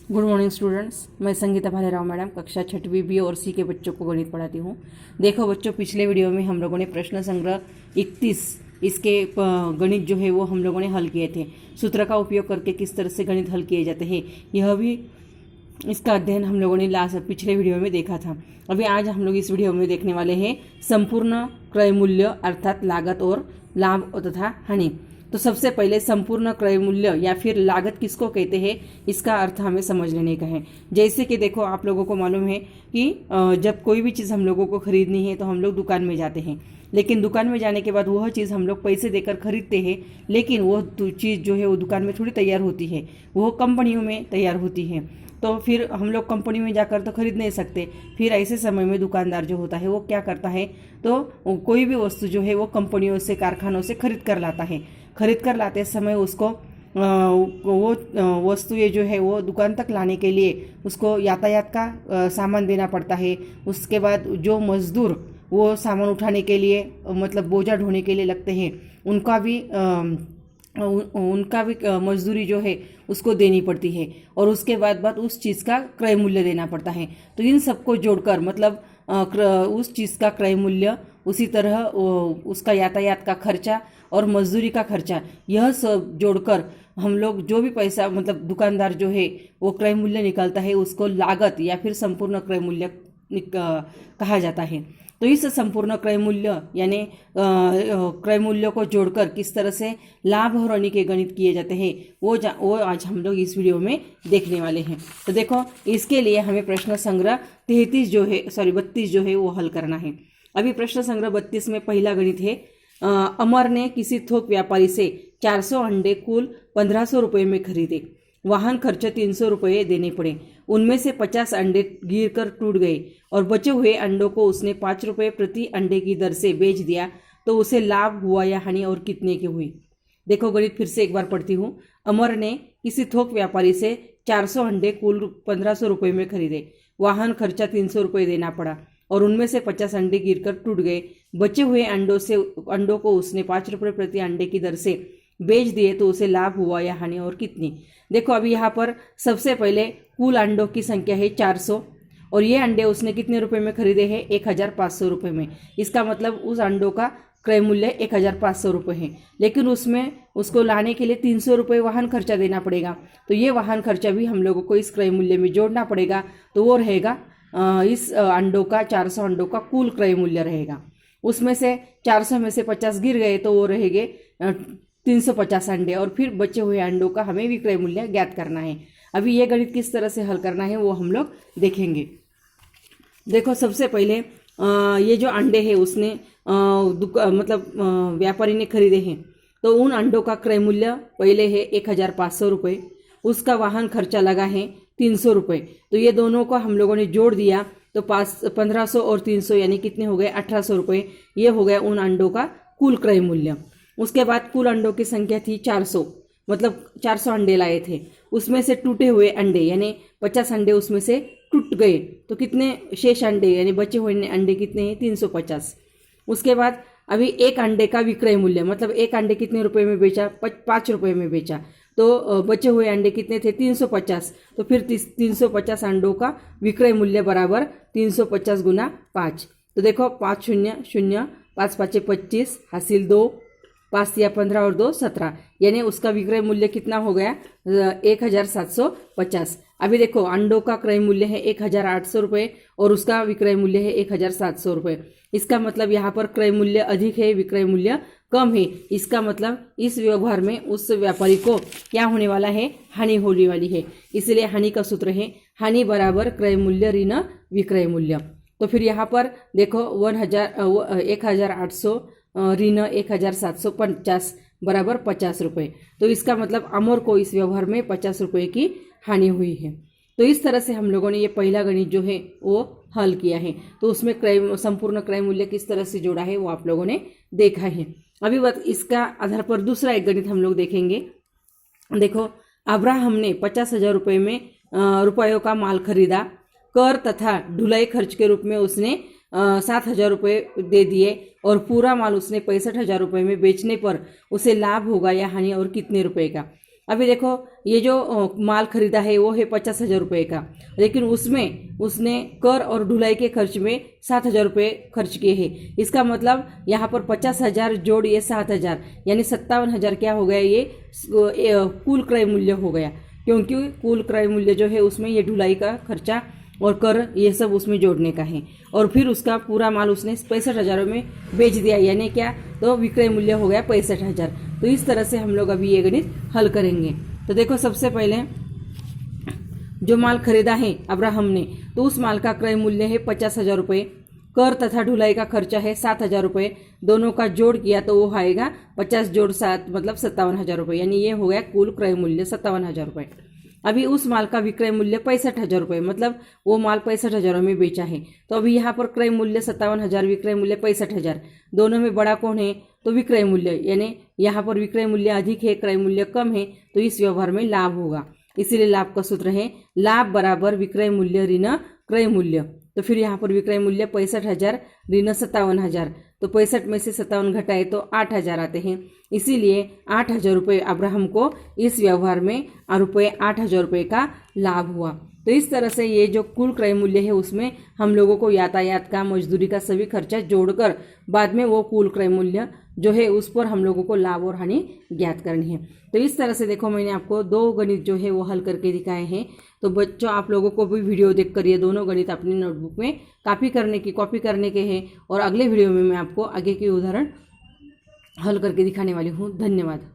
Good morning students, मैं Sangeeta Bhalerao madam कक्षा 6वीं B और सी के बच्चों को गणित पढ़ाती हूँ। देखो बच्चों, पिछले वीडियो में हम लोगों ने प्रश्न संग्रह 31 इसके गणित जो है वो हम लोगों ने हल किए थे। सूत्र का उपयोग करके किस तरह से गणित हल किए जाते हैं यह भी इसका अध्ययन हम लोगों ने पिछले वीडियो में देखा था। अभी आज हम लोग इस वीडियो में देखने वाले हैं संपूर्ण क्रय मूल्य अर्थात लागत और लाभ तथा हानि। तो सबसे पहले संपूर्ण क्रय मूल्य या फिर लागत किसको कहते हैं, इसका अर्थ हमें समझ लेने का है। जैसे कि देखो, आप लोगों को मालूम है कि जब कोई भी चीज़ हम लोगों को खरीदनी है तो हम लोग दुकान में जाते हैं, लेकिन दुकान में जाने के बाद वह चीज़ हम लोग पैसे देकर खरीदते हैं, लेकिन वह चीज़ जो है वो दुकान में थोड़ी तैयार होती है, वह कंपनियों में तैयार होती है। तो फिर हम लोग कंपनी में जाकर तो खरीद नहीं सकते। फिर ऐसे समय में दुकानदार जो होता है वो क्या करता है, तो कोई भी वस्तु जो है वो कंपनियों से, कारखानों से खरीद कर लाता है। खरीद कर लाते समय उसको वो वस्तु ये जो है वो दुकान तक लाने के लिए उसको यातायात का सामान देना पड़ता है। उसके बाद जो मजदूर वो सामान उठाने के लिए, मतलब बोझा ढोने के लिए लगते हैं, उनका भी मजदूरी जो है उसको देनी पड़ती है। और उसके बाद उस चीज़ का क्रय मूल्य देना पड़ता है। तो इन सबको जोड़कर मतलब उस चीज़ का क्रय मूल्य, उसी तरह उसका यातायात का खर्चा और मजदूरी का खर्चा, यह सब जोड़कर हम लोग जो भी पैसा, मतलब दुकानदार जो है वो क्रय मूल्य निकालता है, उसको लागत या फिर संपूर्ण क्रय मूल्य कहा जाता है। तो इस संपूर्ण क्रय मूल्य यानी क्रय मूल्य को जोड़कर किस तरह से लाभ और हानि के गणित किए जाते हैं वो आज हम लोग इस वीडियो में देखने वाले हैं। तो देखो, इसके लिए हमें प्रश्न संग्रह 32 जो है वो हल करना है। अभी प्रश्न संग्रह 32 में पहला गणित है, अमर ने किसी थोक व्यापारी से 400 अंडे कुल 1500 रुपये में खरीदे। वाहन खर्च 300 रुपये देने पड़े। उनमें से 50 अंडे गिरकर टूट गए और बचे हुए अंडों को उसने 5 रुपये प्रति अंडे की दर से बेच दिया। तो उसे लाभ हुआ या हानि और कितने की हुई। देखो, गणित फिर से एक बार पढ़ती हूँ। अमर ने किसी थोक व्यापारी से 400 अंडे कुल 1500 रुपये में खरीदे। वाहन खर्चा 300 रुपये देना पड़ा और उनमें से 50 अंडे गिरकर टूट गए। बचे हुए अंडों को उसने 5 रुपये प्रति अंडे की दर से बेच दिए। तो उसे लाभ हुआ या हानि और कितनी। देखो, अभी यहाँ पर सबसे पहले कुल अंडों की संख्या है 400 और ये अंडे उसने कितने रुपए में खरीदे हैं, 1500 रुपये में। इसका मतलब उस अंडों का क्रय मूल्य 1500 रुपये है, लेकिन उसमें उसको लाने के लिए 300 रुपये वाहन खर्चा देना पड़ेगा। तो ये वाहन खर्चा भी हम लोगों को इस क्रय मूल्य में जोड़ना पड़ेगा। तो वो रहेगा इस अंडों का, 400 अंडों का कुल क्रय मूल्य रहेगा। उसमें से 400 में से 50 गिर गए तो वो रहेंगे 350 अंडे, और फिर बचे हुए अंडों का हमें विक्रय मूल्य ज्ञात करना है। अभी ये गणित किस तरह से हल करना है वो हम लोग देखेंगे। देखो, सबसे पहले ये जो अंडे हैं उसने व्यापारी ने खरीदे हैं, तो उन अंडों का क्रय मूल्य पहले है 1500 रुपये। उसका वाहन खर्चा लगा है 300 रुपये। तो ये दोनों को हम लोगों ने जोड़ दिया तो 1500 और 300 यानी कितने हो गए, 1800 रुपये। ये हो गया उन अंडों का कुल क्रय मूल्य। उसके बाद कुल अंडों की संख्या थी 400, मतलब 400 अंडे लाए थे। उसमें से टूटे हुए अंडे यानी 50 अंडे उसमें से टूट गए, तो कितने शेष अंडे यानी बचे हुए अंडे कितने हैं, 350। उसके बाद अभी एक अंडे का विक्रय मूल्य, मतलब एक अंडे कितने रुपए में बेचा, 5 रुपये में बेचा। तो बचे हुए अंडे कितने थे, 350। तो फिर 350 अंडों का विक्रय मूल्य बराबर 350 गुना 5। तो देखो, 5 शून्य शून्य, 5 5 25, हासिल 2, 5 या 15 और 2 17, यानी उसका विक्रय मूल्य कितना हो गया, 1750। अभी देखो, अंडों का क्रय मूल्य है 1800 रुपये और उसका विक्रय मूल्य है 1700 रुपये। इसका मतलब यहाँ पर क्रय मूल्य अधिक है, विक्रय मूल्य कम है। इसका मतलब इस व्यवहार में उस व्यापारी को क्या होने वाला है, हानि होने वाली है। इसलिए हानि का सूत्र है हानि बराबर क्रय मूल्य ऋण विक्रय मूल्य। तो फिर यहाँ पर देखो 1800 ऋण 1750 बराबर 50 रुपये। तो इसका मतलब अमर को इस व्यवहार में 50 रुपये की हानि हुई है। तो इस तरह से हम लोगों ने ये पहला गणित जो है वो हल किया है। तो उसमें संपूर्ण क्रय मूल्य किस तरह से जोड़ा है वो आप लोगों ने देखा है। अभी इसका आधार पर दूसरा एक गणित हम लोग देखेंगे। देखो, अब्राहम ने 50,000 रुपयों का माल खरीदा। कर तथा ढुलाई खर्च के रूप में उसने 7,000 रुपये दे दिए और पूरा माल उसने 65,000 रुपये में बेचने पर उसे लाभ होगा या हानि और कितने रुपए का। अभी देखो ये जो माल खरीदा है वो है 50,000 रुपये का, लेकिन उसमें उसने कर और ढुलाई के खर्च में 7,000 रुपये खर्च किए हैं। इसका मतलब यहाँ पर 50,000 जोड़ ये 7,000 यानी 57,000 क्या हो गया, ये कुल क्रय मूल्य हो गया, क्योंकि कुल क्रय मूल्य जो है उसमें ये ढुलाई का खर्चा और कर ये सब उसमें जोड़ने का है। और फिर उसका पूरा माल उसने 65,000 में बेच दिया, यानी क्या, तो विक्रय मूल्य हो गया 65,000। तो इस तरह से हम लोग अभी ये गणित हल करेंगे। तो देखो सबसे पहले जो माल खरीदा है अब्राहम ने, तो उस माल का क्रय मूल्य है 50,000 रुपये, कर तथा ढुलाई का खर्चा है 7,000 रुपये, दोनों का जोड़ किया तो वो आएगा 50 जोड़ 7 मतलब 57,000 रुपये, यानी ये हो गया कुल क्रय मूल्य 57,000 रुपये। अभी उस माल का विक्रय मूल्य 65,000 रुपये, मतलब वो माल 65,000 में बेचा है। तो अभी यहाँ पर क्रय मूल्य 57,000, विक्रय मूल्य 65,000, दोनों में बड़ा कौन है, तो विक्रय मूल्य, यानी यहाँ पर विक्रय मूल्य अधिक है, क्रय मूल्य कम है, तो इस व्यवहार में लाभ होगा। इसीलिए लाभ का सूत्र है लाभ बराबर विक्रय मूल्य ऋण क्रय मूल्य। तो फिर यहाँ पर विक्रय मूल्य 65,000 ऋण 57,000, तो 65 में से 57 घटाए तो 8,000 आते हैं। इसीलिए 8,000 रुपये अब्राहम को इस व्यवहार में रुपये 8,000 रुपये का लाभ हुआ। तो इस तरह से ये जो कुल क्रय मूल्य है उसमें हम लोगों को यातायात का, मजदूरी का सभी खर्चा जोड़कर बाद में वो कुल क्रय मूल्य जो है उस पर हम लोगों को लाभ और हानि ज्ञात करनी है। तो इस तरह से देखो मैंने आपको 2 गणित जो है वो हल करके दिखाए हैं। तो बच्चों आप लोगों को भी वीडियो देखकर ये दोनों गणित अपनी नोटबुक में कॉपी करने के हैं, और अगले वीडियो में मैं आपको आगे के उदाहरण हल करके दिखाने वाली हूँ। धन्यवाद।